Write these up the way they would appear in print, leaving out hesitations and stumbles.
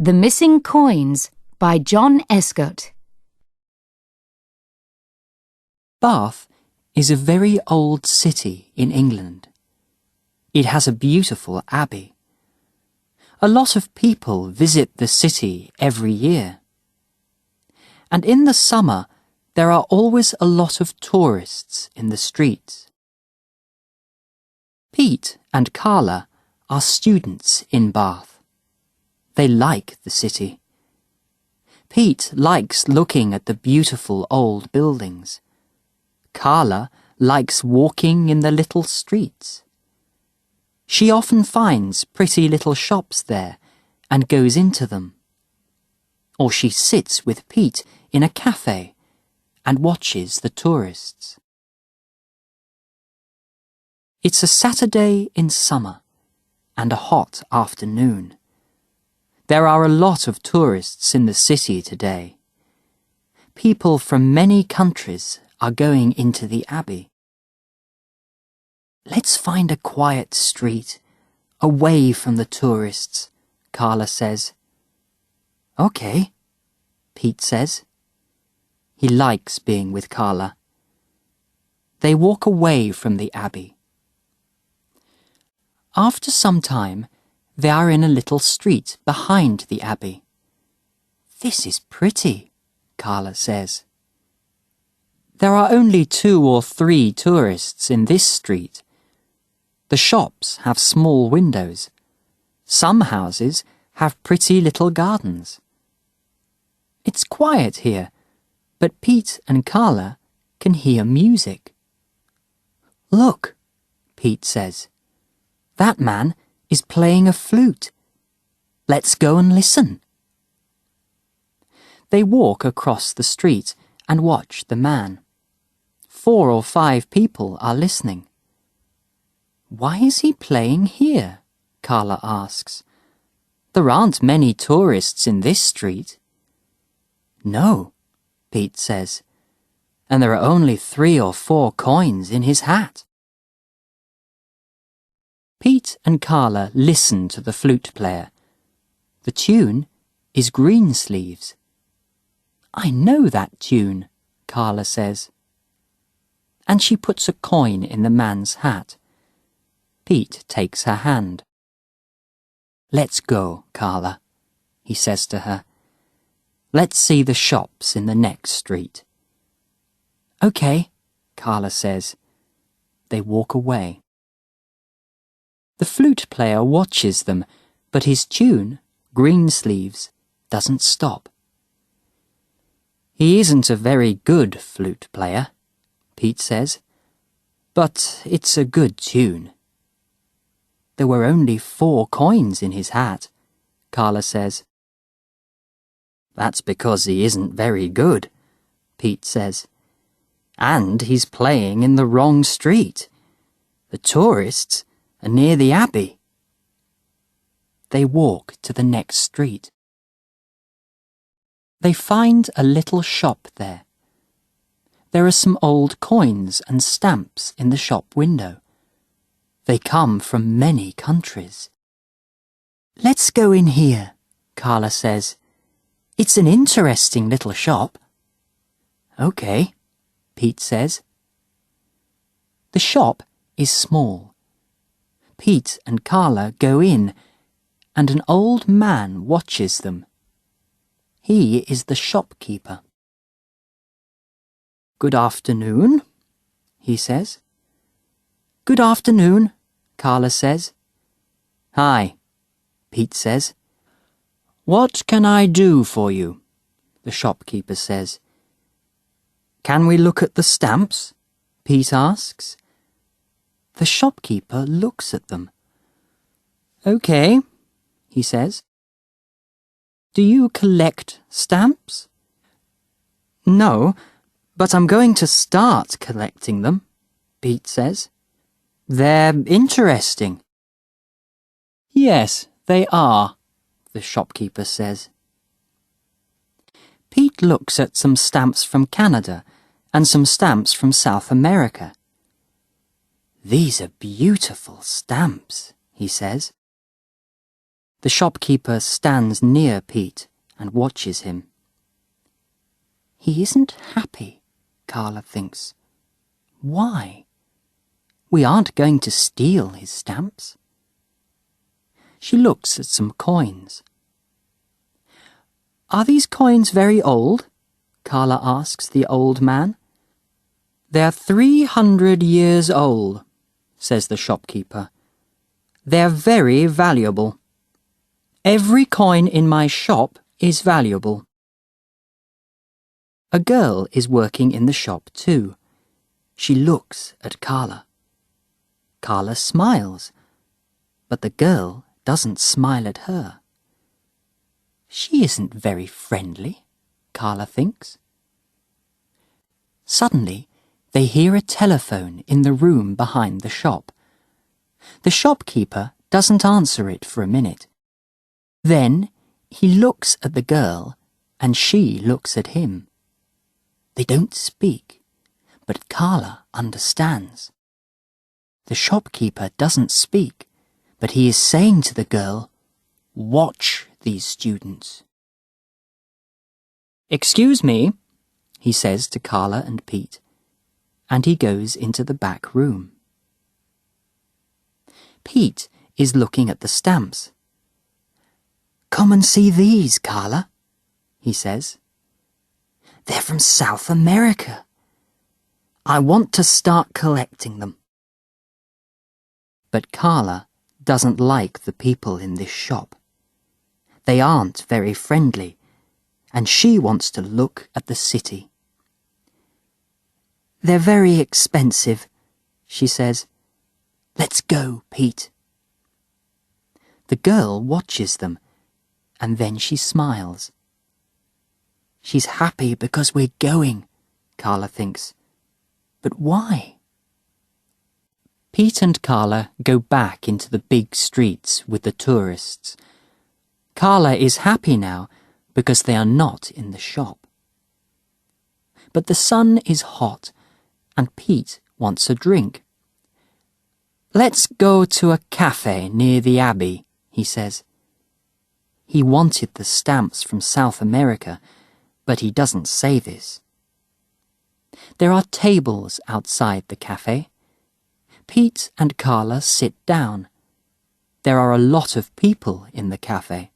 The Missing Coins by John Escott. Bath is a very old city in England. It has a beautiful abbey. A lot of people visit the city every year. And in the summer, there are always a lot of tourists in the streets. Pete and Carla are students in Bath. They like the city. Pete likes looking at the beautiful old buildings. Carla likes walking in the little streets. She often finds pretty little shops there and goes into them. Or she sits with Pete in a cafe and watches the tourists. It's a Saturday in summer and a hot afternoon. There are a lot of tourists in the city today. People from many countries are going into the abbey. Let's find a quiet street, away from the tourists, Carla says. Okay, Pete says. He likes being with Carla. They walk away from the abbey. After some time, they are in a little street behind the abbey. This is pretty, Carla says. There are only 2 or 3 tourists in this street. The shops have small windows. Some houses have pretty little gardens. It's quiet here, but Pete and Carla can hear music. Look, Pete says. That man is playing a flute. Let's go and listen. They walk across the street and watch the man. 4 or 5 people are listening. Why is he playing here? Carla asks. There aren't many tourists in this street. No, Pete says, and there are only 3 or 4 coins in his hat. Pete and Carla listen to the flute player. The tune is Greensleeves. I know that tune, Carla says. And she puts a coin in the man's hat. Pete takes her hand. Let's go, Carla, he says to her. Let's see the shops in the next street. Okay, Carla says. They walk away. The flute player watches them, but his tune, Greensleeves, doesn't stop. He isn't a very good flute player, Pete says, but it's a good tune. There were only 4 coins in his hat, Carla says. That's because he isn't very good, Pete says. And he's playing in the wrong street. The tourists are near the abbey. They walk to the next street. They find a little shop there. There are some old coins and stamps in the shop window. They come from many countries. Let's go in here, Carla says. It's an interesting little shop. Okay, Pete says. The shop is small. Pete and Carla go in, and an old man watches them. He is the shopkeeper. Good afternoon, he says. Good afternoon, Carla says. Hi, Pete says. What can I do for you? The shopkeeper says. Can we look at the stamps? Pete asks. The shopkeeper looks at them. Okay, he says. Do you collect stamps? No, but I'm going to start collecting them, Pete says. They're interesting. Yes, they are, the shopkeeper says. Pete looks at some stamps from Canada and some stamps from South America. These are beautiful stamps, he says. The shopkeeper stands near Pete and watches him. He isn't happy, Carla thinks. Why? We aren't going to steal his stamps. She looks at some coins. Are these coins very old? Carla asks the old man. They're 300 years old, says the shopkeeper. They're very valuable. Every coin in my shop is valuable. A girl is working in the shop too. She looks at Carla. Carla smiles, but the girl doesn't smile at her. She isn't very friendly, Carla thinks. Suddenly, they hear a telephone in the room behind the shop. The shopkeeper doesn't answer it for a minute. Then he looks at the girl and she looks at him. They don't speak, but Carla understands. The shopkeeper doesn't speak, but he is saying to the girl, "Watch these students." "Excuse me," he says to Carla and Pete, and he goes into the back room. Pete is looking at the stamps. "Come and see these, Carla," he says. "They're from South America. I want to start collecting them." But Carla doesn't like the people in this shop. They aren't very friendly, and she wants to look at the city. "They're very expensive," she says. "Let's go, Pete." The girl watches them, and then she smiles. She's happy because we're going, Carla thinks. But why? Pete and Carla go back into the big streets with the tourists. Carla is happy now because they are not in the shop. But the sun is hot, and Pete wants a drink. "Let's go to a cafe near the Abbey," he says. He wanted the stamps from South America, but he doesn't say this. There are tables outside the cafe. Pete and Carla sit down. There are a lot of people in the cafe.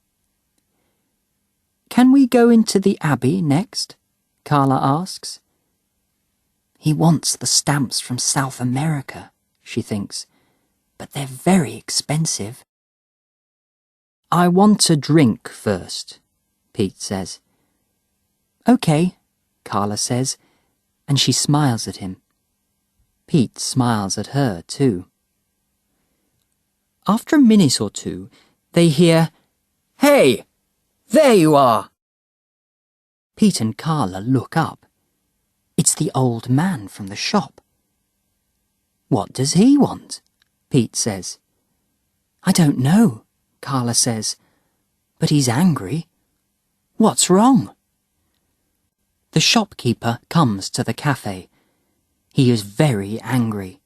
"Can we go into the Abbey next?" Carla asks. He wants the stamps from South America, she thinks, but they're very expensive. "I want a drink first," Pete says. "Okay," Carla says, and she smiles at him. Pete smiles at her too. After a minute or two, they hear, "Hey, there you are!" Pete and Carla look up. It's the old man from the shop. "What does he want?" Pete says. "I don't know," Carla says, "but he's angry. What's wrong?" The shopkeeper comes to the cafe. He is very angry.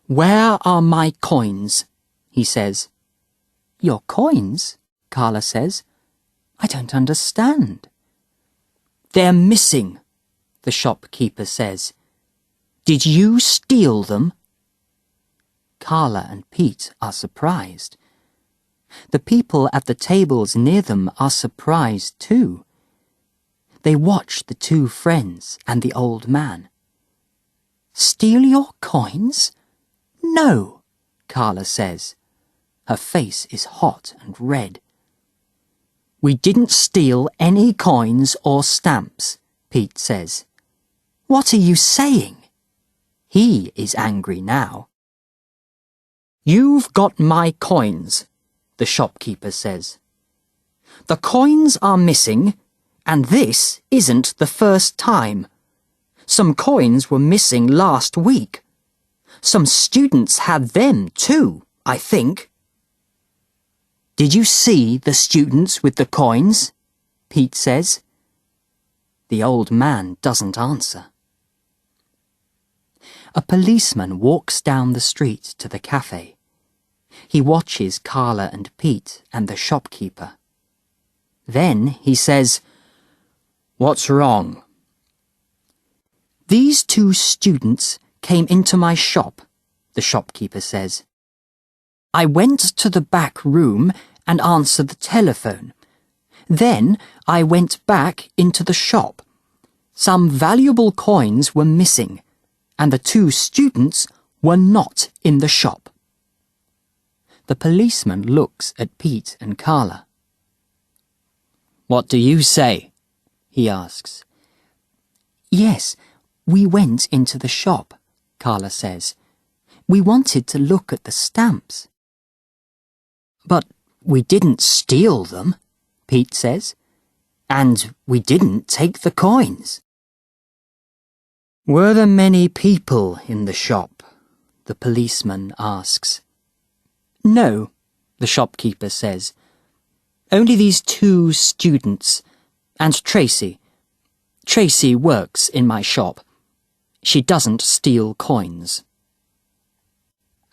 "Where are my coins?" he says. "Your coins?" Carla says. "I don't understand." "They're missing," the shopkeeper says. "Did you steal them?" Carla and Pete are surprised. The people at the tables near them are surprised too. They watch the two friends and the old man. "Steal your coins?" "No," Carla says. Her face is hot and red. "We didn't steal any coins or stamps," Pete says. "What are you saying?" He is angry now. "You've got my coins," the shopkeeper says. "The coins are missing, and this isn't the first time. Some coins were missing last week. Some students had them too, I think." "Did you see the students with the coins?" Pete says. The old man doesn't answer. A policeman walks down the street to the cafe. He watches Carla and Pete and the shopkeeper. Then he says, "What's wrong?" "These two students came into my shop," the shopkeeper says. "I went to the back room and answered the telephone. Then I went back into the shop. Some valuable coins were missing, and the two students were not in the shop." The policeman looks at Pete and Carla. "What do you say?" he asks. "Yes, we went into the shop," Carla says. "We wanted to look at the stamps." "But we didn't steal them," Pete says. "And we didn't take the coins." "Were there many people in the shop?" the policeman asks. "No," the shopkeeper says. "Only these two students and Tracy. Tracy works in my shop. She doesn't steal coins."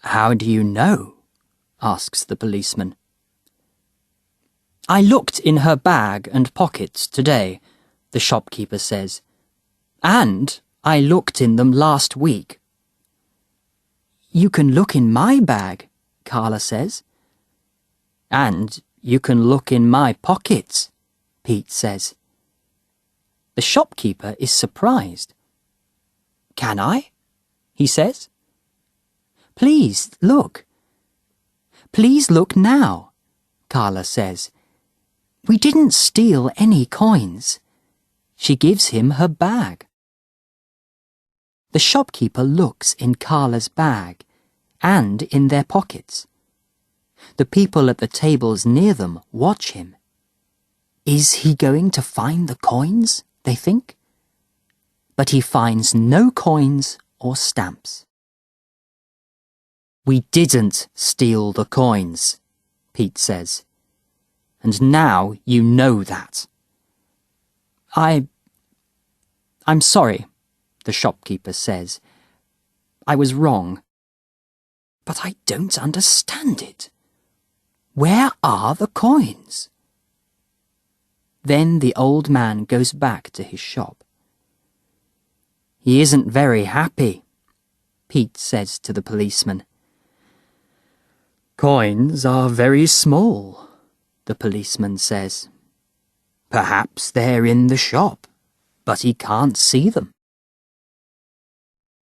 "How do you know?" asks the policeman. "I looked in her bag and pockets today," the shopkeeper says. "And I looked in them last week." "You can look in my bag," Carla says. "And you can look in my pockets," Pete says. The shopkeeper is surprised. "Can I?" he says. "Please look." "Please look now," Carla says. "We didn't steal any coins." She gives him her bag. The shopkeeper looks in Carla's bag and in their pockets. The people at the tables near them watch him. Is he going to find the coins, they think? But he finds no coins or stamps. "We didn't steal the coins," Pete says. "And now you know that." I'm sorry," the shopkeeper says. "I was wrong. But I don't understand it. Where are the coins?" Then the old man goes back to his shop. "He isn't very happy," Pete says to the policeman. "Coins are very small," the policeman says. "Perhaps they're in the shop, but he can't see them."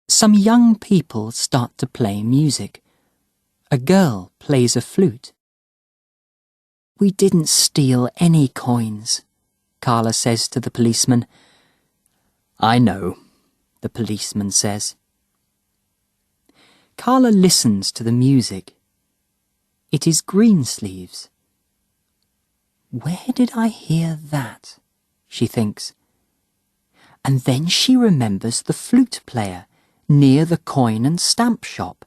Some young people start to play music. A girl plays a flute. "We didn't steal any coins," Carla says to the policeman. "I know," the policeman says. Carla listens to the music. It is Greensleeves. "Where did I hear that?" she thinks. And then she remembers the flute player near the coin and stamp shop.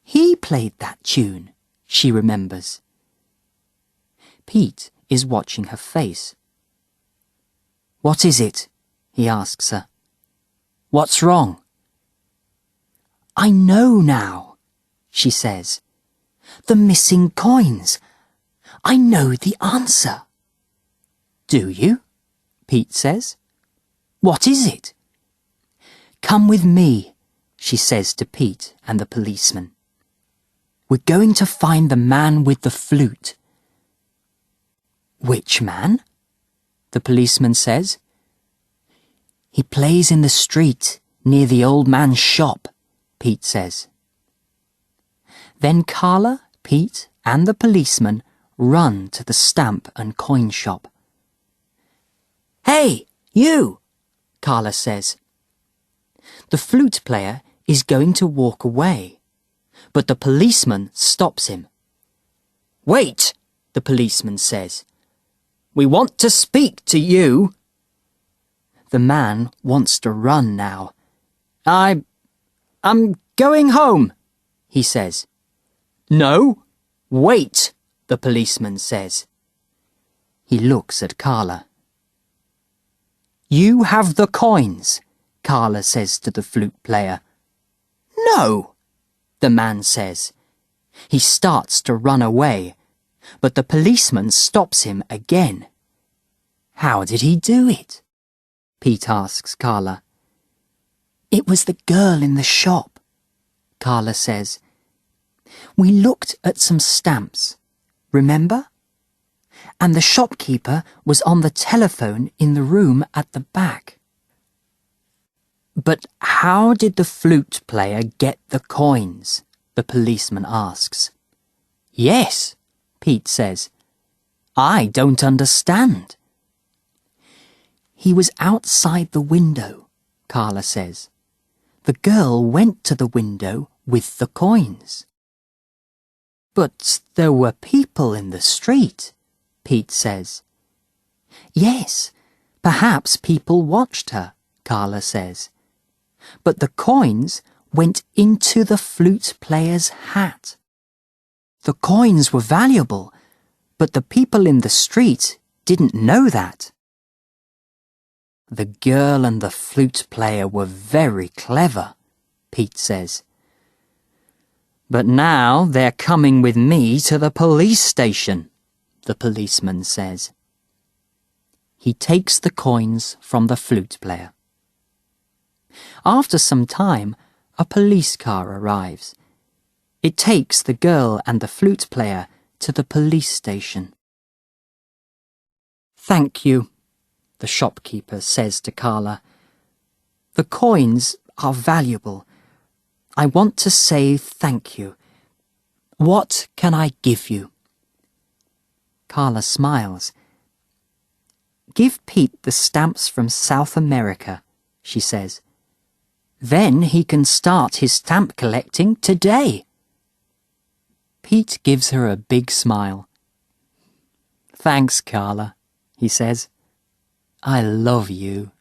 He played that tune, she remembers. Pete is watching her face. "What is it?" he asks her. "What's wrong?" "I know now," she says. "The missing coins. I know the answer." "Do you?" Pete says. "What is it?" "Come with me," she says to Pete and the policeman. "We're going to find the man with the flute." "Which man?" the policeman says. "He plays in the street near the old man's shop," Pete says. Then Carla, Pete and the policeman run to the stamp and coin shop. "Hey, you!" Carla says. The flute player is going to walk away, but the policeman stops him. "Wait," the policeman says. "We want to speak to you." The man wants to run now. I'm going home," he says. "No, wait," the policeman says. He looks at Carla. "You have the coins," Carla says to the flute player. "No," the man says. He starts to run away, but the policeman stops him again. How did he do it? Pete asks Carla. It was the girl in the shop, Carla says. We looked at some stamps, remember? And the shopkeeper was on the telephone in the room at the back. But how did the flute player get the coins? The policeman asks. Yes, Pete says. I don't understand. He was outside the window, Carla says. The girl went to the window with the coins. But there were people in the street, Pete says. Yes, perhaps people watched her, Carla says. But the coins went into the flute player's hat. The coins were valuable, but the people in the street didn't know that. The girl and the flute player were very clever, Pete says. But now they're coming with me to the police station, the policeman says. He takes the coins from the flute player. After some time, a police car arrives. It takes the girl and the flute player to the police station. Thank you, the shopkeeper says to Carla. The coins are valuable. I want to say thank you. What can I give you? Carla smiles. Give Pete the stamps from South America, she says. Then he can start his stamp collecting today. Pete gives her a big smile. Thanks, Carla, he says. I love you.